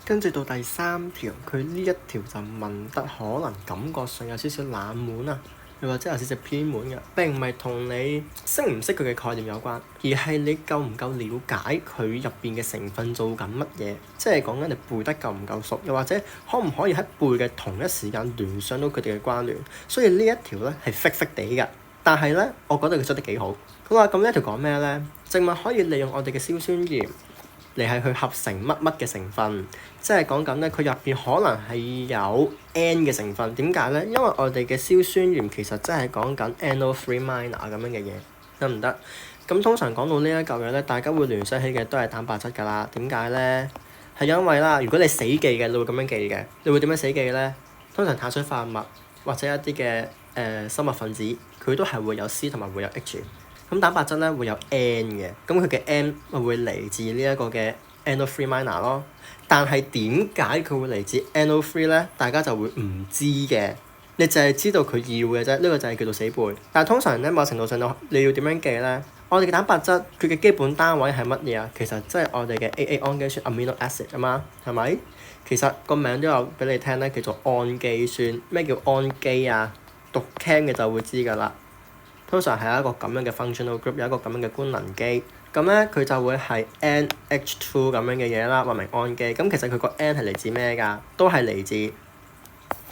跟住到第3條，佢呢一條就問得可能感覺上有少少冷門啊，又或者有少少偏門嘅，並唔係同你識唔識佢嘅概念有關，而係你夠唔夠了解佢入邊嘅成分做緊乜嘢，即係講緊你背得夠唔夠熟，又或者可唔可以喺背嘅同一時間聯想到佢哋嘅關聯。所以呢一條咧係fix fix地嘅，但係咧我覺得佢出得幾好。佢話咁呢一條講咩咧？植物可以利用我哋嘅硝酸鹽嚟係去合成乜乜嘅成分，即係講緊咧，佢入邊可能係有 N 嘅成分。點解咧？因為我哋嘅硝酸鹽其實真係講緊 NO3 minor 咁樣嘅嘢，得唔得？咁通常講到呢一嚿嘢咧，大家會聯想起嘅都係蛋白質㗎啦。點解咧？係因為啦，如果你死記嘅，你會咁樣記嘅。你會點樣死記咧？通常碳水化合物或者一啲嘅生物分子，佢都係會有 C 同埋會有 H。咁蛋白質咧會有 N 嘅，咁佢嘅 N 咪會嚟自呢一個嘅 NO3 minor 咯。但係點解佢會嚟自 NO3 咧？大家就會唔知嘅，你淨係知道佢要嘅啫。呢個就係叫做死背。但係通常咧，某程度上你要點樣記咧？我哋嘅蛋白質佢嘅基本單位係乜嘢啊？其實即係我哋嘅 AA 氨基酸 amino acid 啊嘛，係咪？其實個名都有俾你聽咧，叫做氨基酸。咩叫氨基啊？讀 Chem 嘅就會知㗎啦。通常係一個咁樣嘅 functional group，有一個咁樣嘅官能基，咁咧佢就會係 NH2 咁樣嘅嘢啦，話明氨基。咁其實佢個 N 係嚟自咩㗎？都係嚟自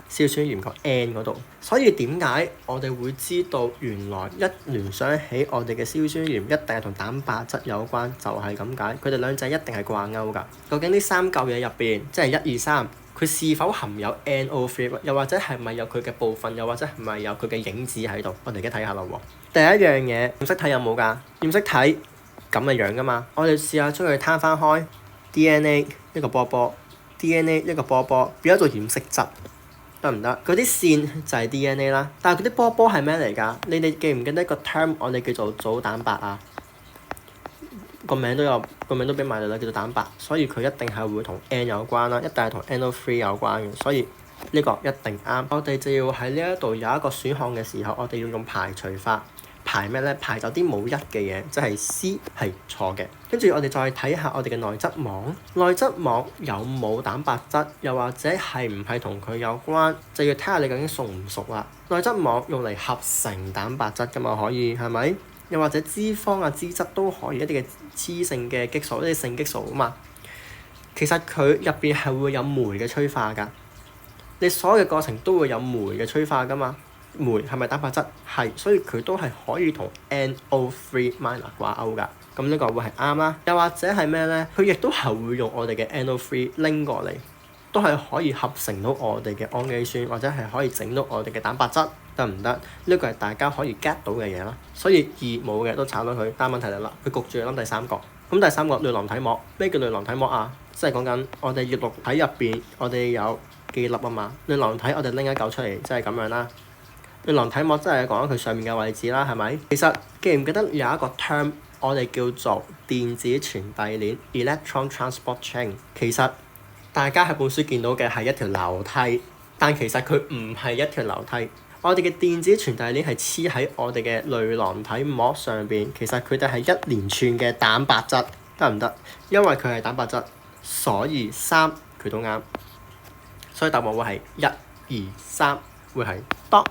硝酸鹽個 N 嗰度。所以點解我哋會知道原來一聯想起我哋嘅硝酸鹽一定係同蛋白質有關，就係咁解。佢哋兩者一定係掛鈎㗎。究竟呢3嚿嘢入邊，即係1、2、3。佢是否含有 NO3， 又或者係咪有佢嘅部分，又或者係咪有佢嘅影子喺度？我哋而家睇下啦喎。第一樣嘢唔識睇有冇㗎？唔識睇咁嘅樣㗎嘛。我哋試下將佢攤翻開 DNA 一個波波 ，DNA 一個波波，變咗做染色質，得唔得？嗰啲線就係 DNA 啦。但係嗰啲波波係咩嚟㗎？你哋記唔記得一個 term 我哋叫做組蛋白啊？個名都俾埋你啦，叫做蛋白，所以佢一定係會同 N 有關啦，一定係同 NO3 有關嘅，所以呢個一定啱。我哋就要喺呢一度有一個選項嘅時候，我哋要用排除法，排咩咧？排走啲冇一嘅嘢，即係 C 係錯嘅。跟住我哋再睇下我哋嘅內質網，內質網有冇蛋白質，又或者係唔係同佢有關，就要睇下你究竟熟唔熟啦。內質網用嚟合成蛋白質㗎嘛，可以係咪？又或者脂肪啊、脂質都可以，一啲嘅雌性嘅激素，一啲性激素啊嘛。其實佢入邊係會有酶嘅催化㗎。你所有嘅過程都會有酶嘅催化㗎嘛。酶係咪蛋白質？係，所以佢都係可以同 NO3 minor 掛鈎㗎。咁呢個會係啱啦。又或者係咩咧？佢亦都係會用我哋嘅 NO3 拎過嚟，都係可以合成到我哋嘅氨基酸，或者係可以整到我哋嘅蛋白質。得唔得？呢個係大家可以 get 到嘅嘢啦。所以2冇嘅都炒咗佢。但問題嚟啦，佢焗住諗第3個。咁第3個濾囊體膜，咩叫濾囊體膜啊？即係講緊我哋葉綠體入邊，我哋有幾粒啊嘛。濾囊體我哋拎一嚿出嚟，即係咁樣啦。濾囊體膜即係講緊佢上面嘅位置啦，係咪？其實記唔記得有一個 term 我哋叫做電子傳遞鏈 （electron transport chain）。其實大家喺本書見到嘅係一條樓梯，但其實佢唔係一條樓梯。我哋嘅電子傳遞鏈係黐喺我哋嘅濾囊體膜上邊，其實佢哋係一連串嘅蛋白質，得唔得？因為佢係蛋白質，所以3佢都啱。所以答案會係1、2、3，會係多。